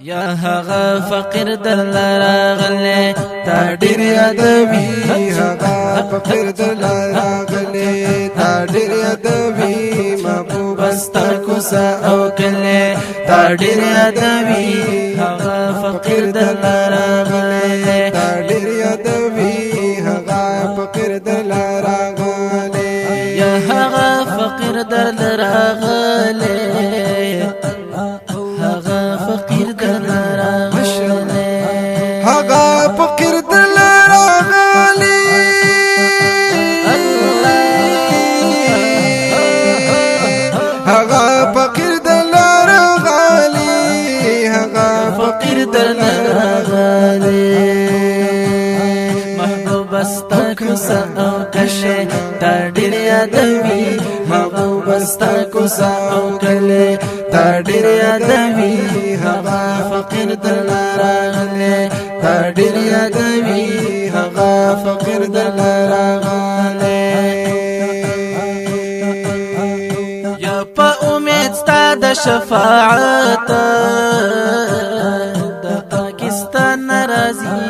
یا هغه فقیر دل راغلی تا ډیر یادوي هغه فقیر دل راغلی تا ډیر یادوي محبوب ستا کوڅه او کلی تا ډیر یادوي هغه فقیر دل راغلی تا ډیر یادوي هغه فقیر دل راغلی یا هغه فقیر دل راغلی هغه فقیر دل راغلی هغه فقیر دل راغلی هغه فقیر دل راغلی هغه فقیر دل راغلی محبوب ستا کوڅه او کلی تا ډیر یادوي محبوب ستا کوڅه او کلی تا ډیر یادوي هغه فقیر دل راغلی تا ډیر یادوي هغه فقیر دل راغلی یا په امید ستا د شفاعت د پاکستان ناراضي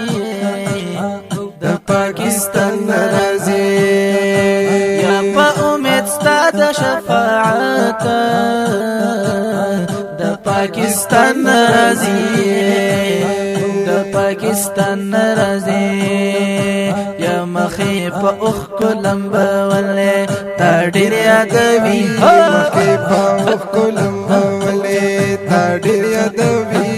د پاکستان ناراضي یا په امید ستا د شفاعت د پاکستان ناراضي د پاکستان ناراضي یا مخې په اوخ کلم بولې تا ډېر یادوي مخې په اوخ کلم بولې تا ډېر یادوي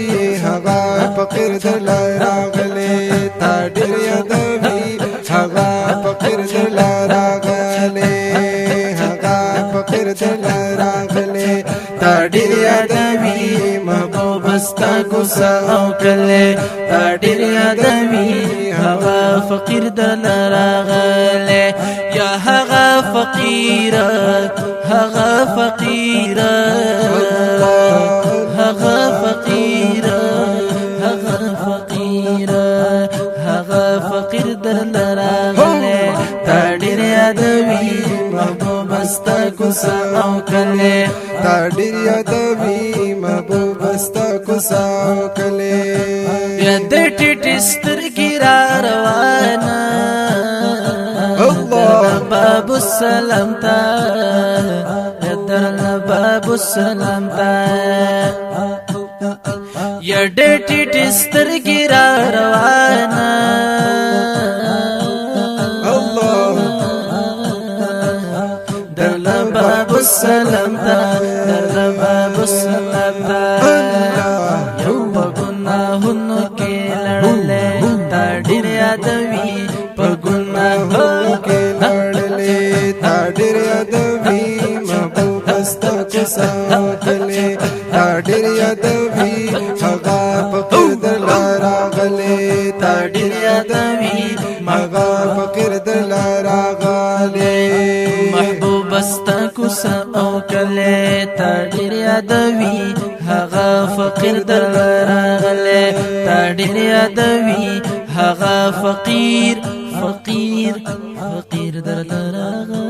هغه فقیر دل راغلی تا ډېر یادوي هغه فقیر دل راغلی هغه فقیر دل راغلی تا ډېر یادوي محبوب ستا کوڅه او کلی تا ډېر یادوي هغه فقیر دل راغلی یا هغه فقیر هغه فقیر هغه فقیر هغه فقیر هغه فقیر دل راغلی تا ډېر یادوي محبوب ستا کوڅه او کلی تا ډېر یادوي محبوب ستا کوڅه او کلی بیا د ټیټې سترګې را روانه باب السلام تا درنه باب السلام تا یا د ټیټې سترګې را روانه درنه باب السلام تا درنه باب السلام تا یو په ګناهونو کې لړلې تا ډېر یادوي په ګناهونو کې لړلې تا ډېر یادوي محبوب ستا کوڅه او کلی تا ډېر یادوي هغه فقیر دل راغلی تا ډېر یادوي هغه فقیر دل راغلی محبوب ستا کوڅه او کلی تا ډېر یادوي هغه فقیر دل راغلی تا ډېر یادوي هغه فقیر فقیر فقیر دل راغلی